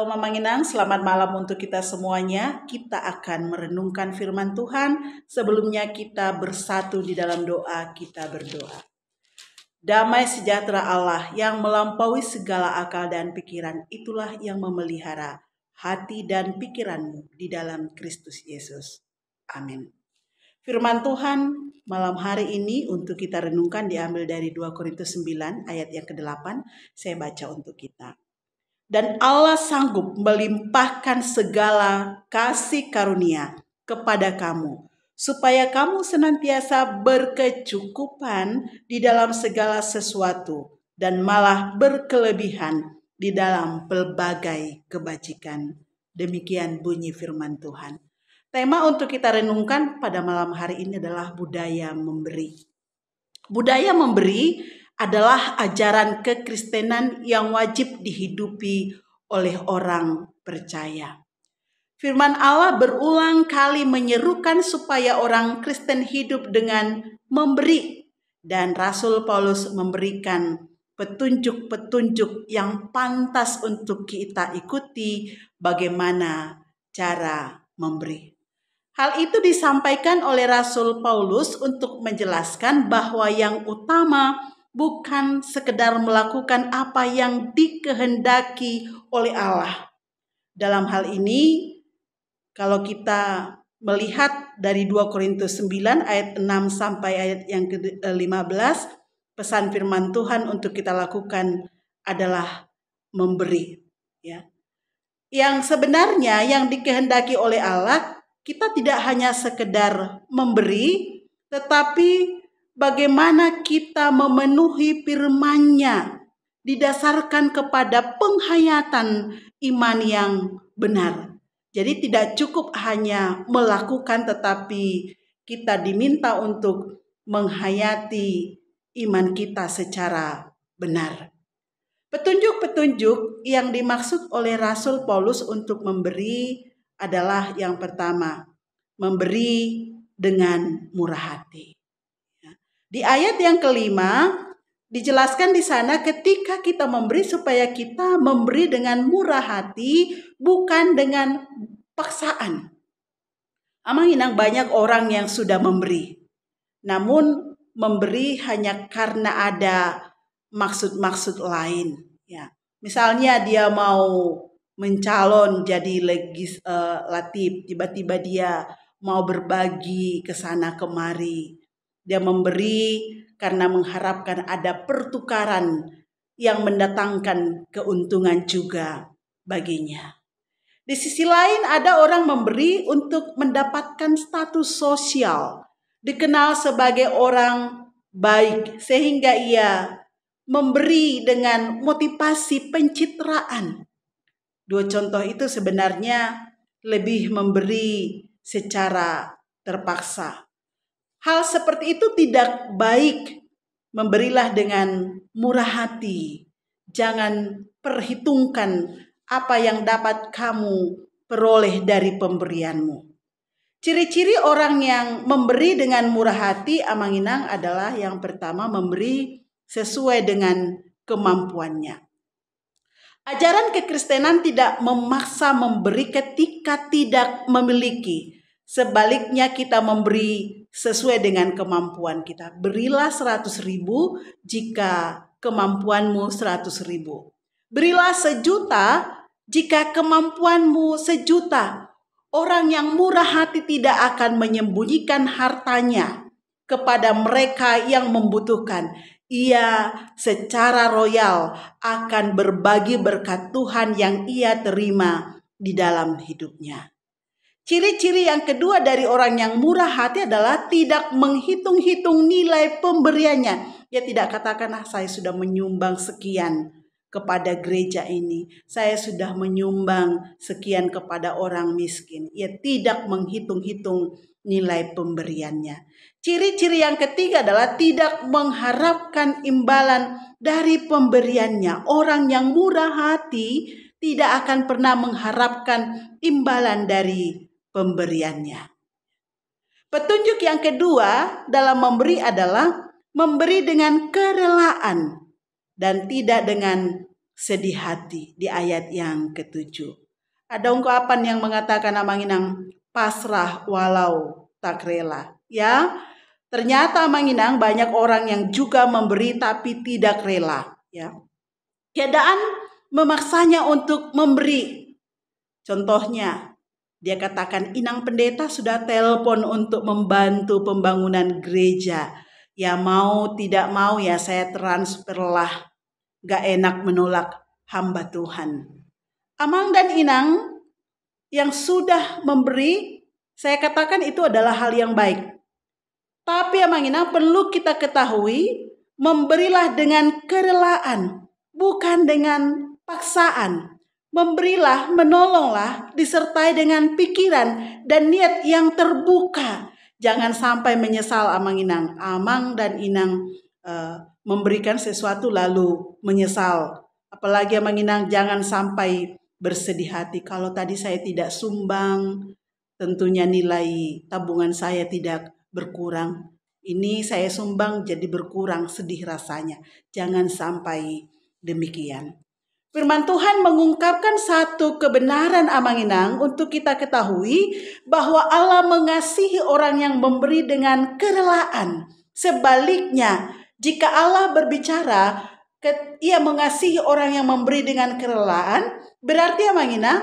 Shalom Mama Inang, selamat malam untuk kita semuanya. Kita akan merenungkan firman Tuhan. Sebelumnya kita bersatu di dalam doa, kita berdoa. Damai sejahtera Allah yang melampaui segala akal dan pikiran, itulah yang memelihara hati dan pikiranmu di dalam Kristus Yesus. Amin. Firman Tuhan malam hari ini untuk kita renungkan diambil dari 2 Korintus 9 ayat yang ke-8. Saya baca untuk kita. Dan Allah sanggup melimpahkan segala kasih karunia kepada kamu, supaya kamu senantiasa berkecukupan di dalam segala sesuatu, dan malah berkelebihan di dalam pelbagai kebajikan. Demikian bunyi firman Tuhan. Tema untuk kita renungkan pada malam hari ini adalah budaya memberi. Budaya memberi adalah ajaran kekristenan yang wajib dihidupi oleh orang percaya. Firman Allah berulang kali menyerukan supaya orang Kristen hidup dengan memberi, dan Rasul Paulus memberikan petunjuk-petunjuk yang pantas untuk kita ikuti bagaimana cara memberi. Hal itu disampaikan oleh Rasul Paulus untuk menjelaskan bahwa yang utama bukan sekedar melakukan apa yang dikehendaki oleh Allah. Dalam hal ini, kalau kita melihat dari 2 Korintus 9 ayat 6 sampai ayat yang ke-15, pesan firman Tuhan untuk kita lakukan adalah memberi. Ya. Yang sebenarnya yang dikehendaki oleh Allah, kita tidak hanya sekedar memberi, tetapi bagaimana kita memenuhi firman-Nya didasarkan kepada penghayatan iman yang benar. Jadi tidak cukup hanya melakukan, tetapi kita diminta untuk menghayati iman kita secara benar. Petunjuk-petunjuk yang dimaksud oleh Rasul Paulus untuk memberi adalah yang pertama, memberi dengan murah hati. Di ayat yang kelima dijelaskan di sana ketika kita memberi supaya kita memberi dengan murah hati, bukan dengan paksaan. Amang Inang, banyak orang yang sudah memberi, namun memberi hanya karena ada maksud-maksud lain. Ya, misalnya dia mau mencalon jadi legislatif, tiba-tiba dia mau berbagi ke sana kemari. Dia memberi karena mengharapkan ada pertukaran yang mendatangkan keuntungan juga baginya. Di sisi lain ada orang memberi untuk mendapatkan status sosial, dikenal sebagai orang baik, sehingga ia memberi dengan motivasi pencitraan. Dua contoh itu sebenarnya lebih memberi secara terpaksa. Hal seperti itu tidak baik. Memberilah dengan murah hati. Jangan perhitungkan apa yang dapat kamu peroleh dari pemberianmu. Ciri-ciri orang yang memberi dengan murah hati, Amang Inang, adalah yang pertama, memberi sesuai dengan kemampuannya. Ajaran kekristenan tidak memaksa memberi ketika tidak memiliki. Sebaliknya kita memberi sesuai dengan kemampuan kita. Berilah 100.000 jika kemampuanmu 100.000. Berilah 1.000.000 jika kemampuanmu 1.000.000. Orang yang murah hati tidak akan menyembunyikan hartanya kepada mereka yang membutuhkan. Ia secara royal akan berbagi berkat Tuhan yang ia terima di dalam hidupnya. Ciri-ciri yang kedua dari orang yang murah hati adalah tidak menghitung-hitung nilai pemberiannya. Dia tidak katakan, saya sudah menyumbang sekian kepada gereja ini, saya sudah menyumbang sekian kepada orang miskin. Ia tidak menghitung-hitung nilai pemberiannya. Ciri-ciri yang ketiga adalah tidak mengharapkan imbalan dari pemberiannya. Orang yang murah hati tidak akan pernah mengharapkan imbalan dari pemberiannya. Petunjuk yang kedua dalam memberi adalah memberi dengan kerelaan dan tidak dengan sedih hati di ayat yang ke-7. Ada ungkapan yang mengatakan Amang Inang, pasrah walau tak rela. Ya, ternyata Amang Inang banyak orang yang juga memberi tapi tidak rela. Ya, keadaan memaksanya untuk memberi. Contohnya, dia katakan, Inang pendeta sudah telepon untuk membantu pembangunan gereja. Ya mau tidak mau ya saya transferlah. Gak enak menolak hamba Tuhan. Amang dan Inang yang sudah memberi, saya katakan itu adalah hal yang baik. Tapi Amang Inang perlu kita ketahui, memberilah dengan kerelaan, bukan dengan paksaan. Memberilah, menolonglah, disertai dengan pikiran dan niat yang terbuka. Jangan sampai menyesal Amang Inang. Amang dan Inang memberikan sesuatu lalu menyesal. Apalagi Amang Inang jangan sampai bersedih hati. Kalau tadi saya tidak sumbang, tentunya nilai tabungan saya tidak berkurang. Ini saya sumbang jadi berkurang, sedih rasanya. Jangan sampai demikian. Firman Tuhan mengungkapkan satu kebenaran Amang Inang untuk kita ketahui bahwa Allah mengasihi orang yang memberi dengan kerelaan. Sebaliknya, jika Allah berbicara, ia mengasihi orang yang memberi dengan kerelaan, berarti Amang Inang,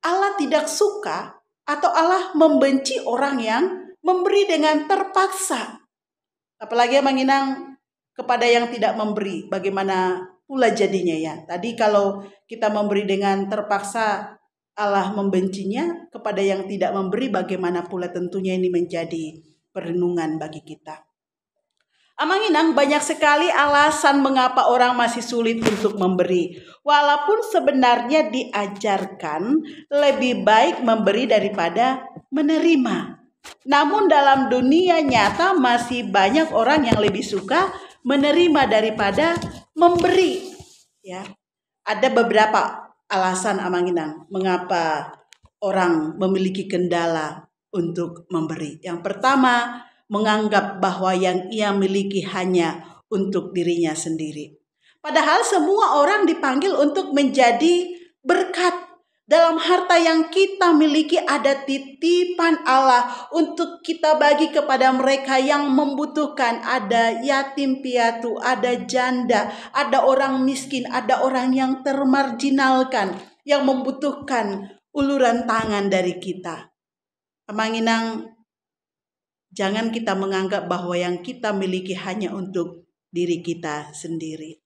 Allah tidak suka atau Allah membenci orang yang memberi dengan terpaksa. Apalagi Amang Inang kepada yang tidak memberi, bagaimana pula jadinya ya. Tadi kalau kita memberi dengan terpaksa Allah membencinya, kepada yang tidak memberi bagaimana pula, tentunya ini menjadi perenungan bagi kita. Amang Inang banyak sekali alasan mengapa orang masih sulit untuk memberi. Walaupun sebenarnya diajarkan lebih baik memberi daripada menerima. Namun dalam dunia nyata masih banyak orang yang lebih suka menerima daripada memberi. Ya, ada beberapa alasan Amang Inang mengapa orang memiliki kendala untuk memberi. Yang pertama, menganggap bahwa yang ia miliki hanya untuk dirinya sendiri. Padahal semua orang dipanggil untuk menjadi berkat. Dalam harta yang kita miliki ada titipan Allah untuk kita bagi kepada mereka yang membutuhkan. Ada yatim piatu, ada janda, ada orang miskin, ada orang yang termarginalkan, yang membutuhkan uluran tangan dari kita. Amang Inang, jangan kita menganggap bahwa yang kita miliki hanya untuk diri kita sendiri.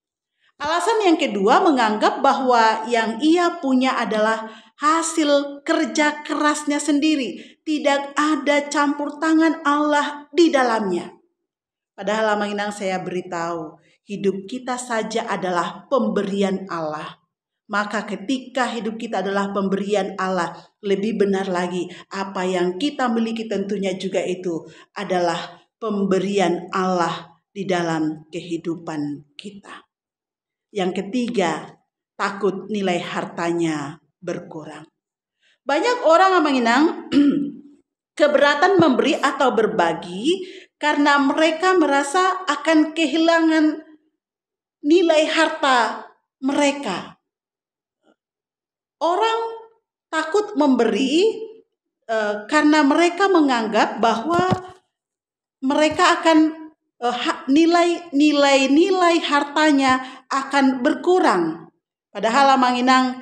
Alasan yang kedua, menganggap bahwa yang ia punya adalah hasil kerja kerasnya sendiri. Tidak ada campur tangan Allah di dalamnya. Padahal Amang Inang saya beritahu, hidup kita saja adalah pemberian Allah. Maka ketika hidup kita adalah pemberian Allah, lebih benar lagi apa yang kita miliki tentunya juga itu adalah pemberian Allah di dalam kehidupan kita. Yang ketiga, takut nilai hartanya berkurang. Banyak orang Amang Inang keberatan memberi atau berbagi karena mereka merasa akan kehilangan nilai harta mereka. Orang takut memberi karena mereka menganggap bahwa mereka akan nilai hartanya akan berkurang. Padahal Amang Inang,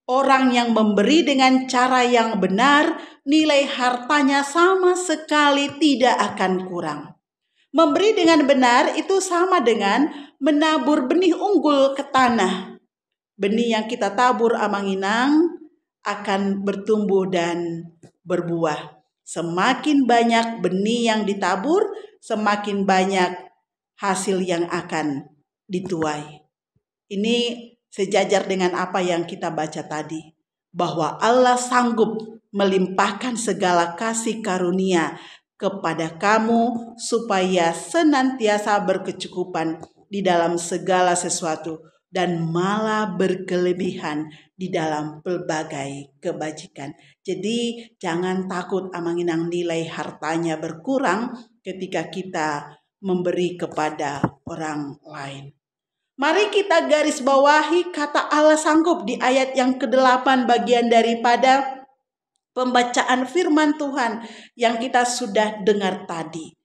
orang yang memberi dengan cara yang benar, nilai hartanya sama sekali tidak akan kurang. Memberi dengan benar itu sama dengan menabur benih unggul ke tanah. Benih yang kita tabur Amang Inang akan bertumbuh dan berbuah. Semakin banyak benih yang ditabur, semakin banyak hasil yang akan dituai. Ini sejajar dengan apa yang kita baca tadi, bahwa Allah sanggup melimpahkan segala kasih karunia kepada kamu supaya senantiasa berkecukupan di dalam segala sesuatu dan malah berkelebihan di dalam pelbagai kebajikan. Jadi jangan takut Amang Inang nilai hartanya berkurang ketika kita memberi kepada orang lain. Mari kita garis bawahi kata Allah sanggup di ayat yang ke-8 bagian daripada pembacaan firman Tuhan yang kita sudah dengar tadi.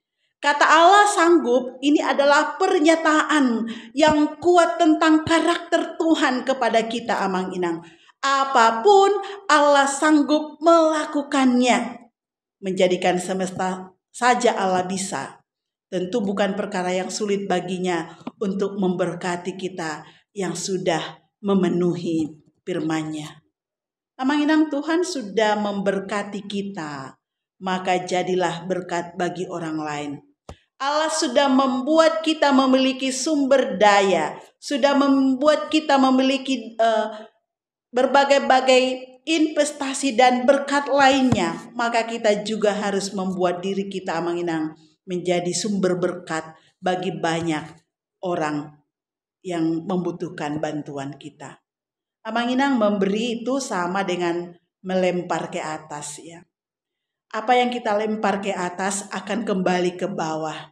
Kata Allah sanggup ini adalah pernyataan yang kuat tentang karakter Tuhan kepada kita, Amang Inang. Apapun Allah sanggup melakukannya. Menjadikan semesta saja Allah bisa. Tentu bukan perkara yang sulit baginya untuk memberkati kita yang sudah memenuhi firman-Nya. Amang Inang, Tuhan sudah memberkati kita, maka jadilah berkat bagi orang lain. Allah sudah membuat kita memiliki sumber daya, sudah membuat kita memiliki berbagai-bagai investasi dan berkat lainnya, maka kita juga harus membuat diri kita, Amang Inang, menjadi sumber berkat bagi banyak orang yang membutuhkan bantuan kita. Amang Inang, memberi itu sama dengan melempar ke atas ya. Apa yang kita lempar ke atas akan kembali ke bawah.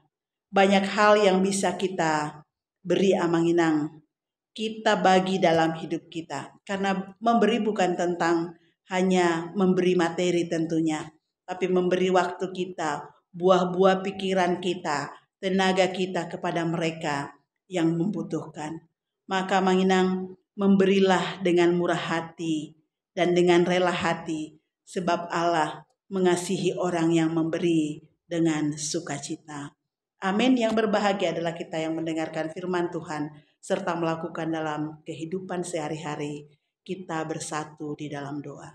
Banyak hal yang bisa kita beri, Amang Inang. Kita bagi dalam hidup kita. Karena memberi bukan tentang hanya memberi materi tentunya, tapi memberi waktu kita, buah-buah pikiran kita, tenaga kita kepada mereka yang membutuhkan. Maka Amang Inang, memberilah dengan murah hati dan dengan rela hati, sebab Allah mengasihi orang yang memberi dengan sukacita. Amin. Yang berbahagia adalah kita yang mendengarkan firman Tuhan serta melakukan dalam kehidupan sehari-hari. Kita bersatu di dalam doa.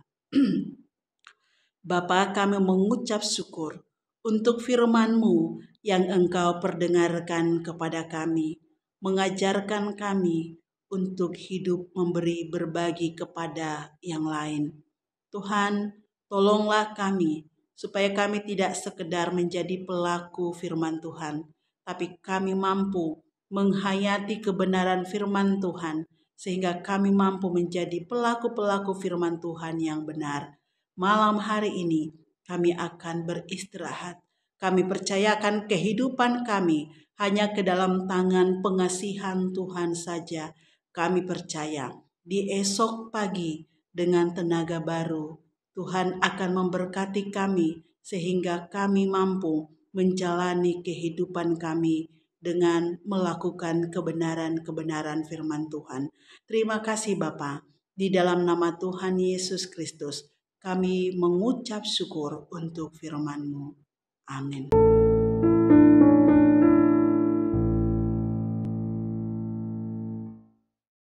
Bapa, kami mengucap syukur untuk firman-Mu yang Engkau perdengarkan kepada kami, mengajarkan kami untuk hidup memberi berbagi kepada yang lain. Tuhan, tolonglah kami supaya kami tidak sekedar menjadi pelaku firman Tuhan, tapi kami mampu menghayati kebenaran firman Tuhan sehingga kami mampu menjadi pelaku-pelaku firman Tuhan yang benar. Malam hari ini kami akan beristirahat. Kami percayakan kehidupan kami hanya ke dalam tangan pengasihan Tuhan saja. Kami percaya di esok pagi dengan tenaga baru Tuhan akan memberkati kami sehingga kami mampu menjalani kehidupan kami dengan melakukan kebenaran-kebenaran firman Tuhan. Terima kasih Bapa. Di dalam nama Tuhan Yesus Kristus kami mengucap syukur untuk firman-Mu. Amin.